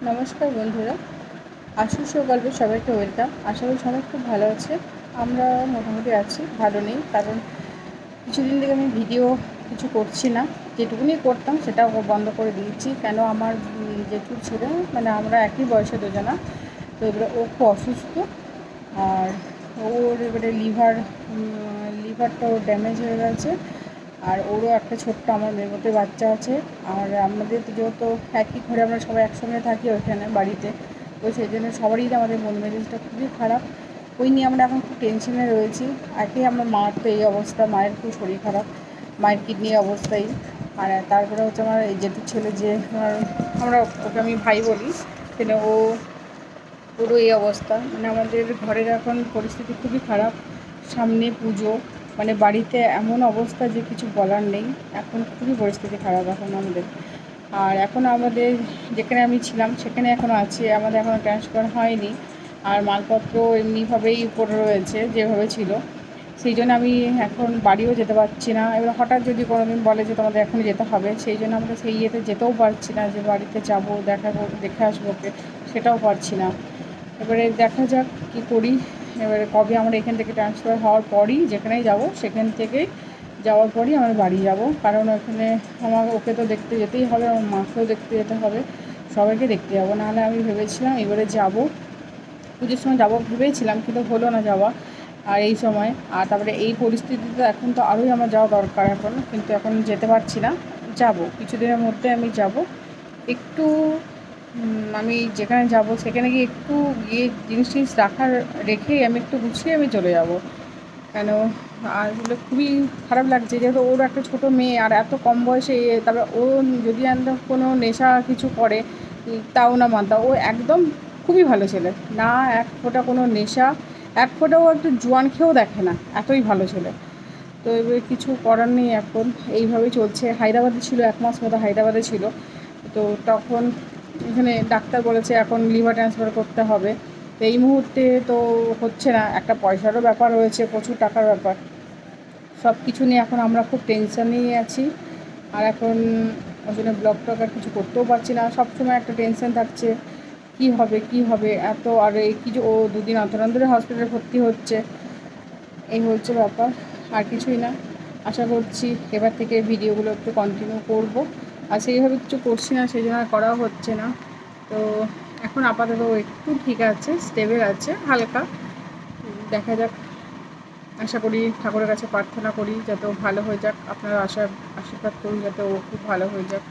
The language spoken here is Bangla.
নমস্কার বন্ধুরা, আশুষ গল্পে সবাইকে ওয়েলকাম। আশা করি সবাই খুব ভালো আছে। আমরা মোটামুটি আছি, ভালো নেই, কারণ কিছুদিন থেকে আমি ভিডিও কিছু করছি না। যেটুকুনি করতাম সেটাও বন্ধ করে দিয়েছি। কেন, আমার জেঠুর ছেলে, মানে আমরা একই বয়সে দুজনা, তো এবারে ও খুব অসুস্থ। আর ওর এবারে লিভারটাও ড্যামেজ হয়ে গেছে। আর ওরও একটা ছোট্ট আমার মেয়ের মতো বাচ্চা আছে। আর আমাদের তো যেহেতু একই ঘরে আমরা সবাই একসঙ্গে থাকি ওইখানে বাড়িতে, তো সেই জন্য সবারই আমাদের মন মেজাজটা খুবই খারাপ। ওই নিয়ে আমরা এখন খুব টেনশনে রয়েছি। আগে আমার মার তো এই অবস্থা, মায়ের খুব শরীর খারাপ, মায়ের কিডনির অবস্থাই। আর তারপরে হচ্ছে আমার এই জেঠুর ছেলে, যে আমরা ওকে আমি ভাই বলি, কিন্তু ও পুরো এই অবস্থা। মানে আমাদের ঘরের এখন পরিস্থিতি খুবই খারাপ। সামনে পুজো, মানে বাড়িতে এমন অবস্থা যে কিছু বলার নেই। এখন খুবই পরিস্থিতি খারাপ এখন আমাদের। আর এখন আমাদের যেখানে আমি ছিলাম সেখানে এখনও আছি, আমাদের এখনও ট্রান্সফার হয়নি। আর মালপত্র এমনিভাবেই পড়ে রয়েছে যেভাবে ছিল। সেই জন্য আমি এখন বাড়িও যেতে পারছি না। এবার হঠাৎ যদি কোনো দিন বলে যে তোমাদের এখনই যেতে হবে, সেই জন্য আমরা সেই ইয়েতে যেতেও পারছি না, যে বাড়িতে যাব, দেখে আসবো ওকে, সেটাও পারছি না। এবারে দেখা যাক কী করি। এবারে কবে আমরা এখান থেকে ট্রান্সফার হওয়ার পরই যেখানেই যাব, সেখান থেকেই যাওয়ার পরই আমরা বাড়ি যাব। কারণ ওখানে আমার ওকে তো দেখতে যেতেই হবে, আমার মাকেও দেখতে যেতে হবে, সবাইকে দেখতে যাবো। নাহলে আমি ভেবেছিলাম এবারে যাব, পুজোর সময় যাবো ভেবেছিলাম, কিন্তু হলো না যাওয়া। আর এই সময়, আর তারপরে এই পরিস্থিতিতে এখন তো আরোই আমার যাওয়া দরকার এখন, কিন্তু এখন যেতে পারছি না। যাব, কিছুদিনের মধ্যে আমি যাব। একটু আমি যেখানে যাব সেখানে গিয়ে একটু গিয়ে জিনিস রেখেই আমি একটু গুছিয়ে আমি চলে যাব। কেন, আর এগুলো খুবই খারাপ লাগছে, যেহেতু ওর একটা ছোটো মেয়ে, আর এত কম বয়সে। তারপরে ও যদি কোনো নেশা কিছু করে, তাও না মানতা, ও একদম খুবই ভালো ছেলে, না এক ফোঁটা কোনো নেশা, এক ফোঁটাও একটু জোয়ান খেয়েও দেখে না, এতই ভালো ছেলে। তো এবার কিছু করার নেই, এখন এইভাবেই চলছে। হায়দ্রাবাদে ছিল, 1 মাস মতো হায়দ্রাবাদে ছিল। তো তখন এখানে ডাক্তার বলেছে এখন লিভার ট্রান্সফার করতে হবে। তো এই মুহূর্তে তো হচ্ছে না, একটা পয়সারও ব্যাপার রয়েছে, প্রচুর টাকার ব্যাপার। সব কিছু নিয়ে এখন আমরা খুব টেনশানেই আছি। আর এখন ওই জন্য ব্লগ টক আর কিছু করতেও পারছি না, সবসময় একটা টেনশান থাকছে, কী হবে এত। আর এই কিছু ও 2 দিন অন্তর অন্তরে হসপিটালে ভর্তি হচ্ছে, এই হচ্ছে ব্যাপার, আর কিছুই না। আশা করছি এবার থেকে ভিডিওগুলো একটু কন্টিনিউ করব। আর সেইভাবে কিছু করছি না, সেই জন্য করাও হচ্ছে না। তো এখন আপাতত একটু ঠিক আছে, স্টেবল আছে হালকা। দেখা যাক, আশা করি, ঠাকুরের কাছে প্রার্থনা করি যাতে ও ভালো হয়ে যাক। আপনারা আশীর্বাদ করুন যাতে ও খুব ভালো হয়ে যাক।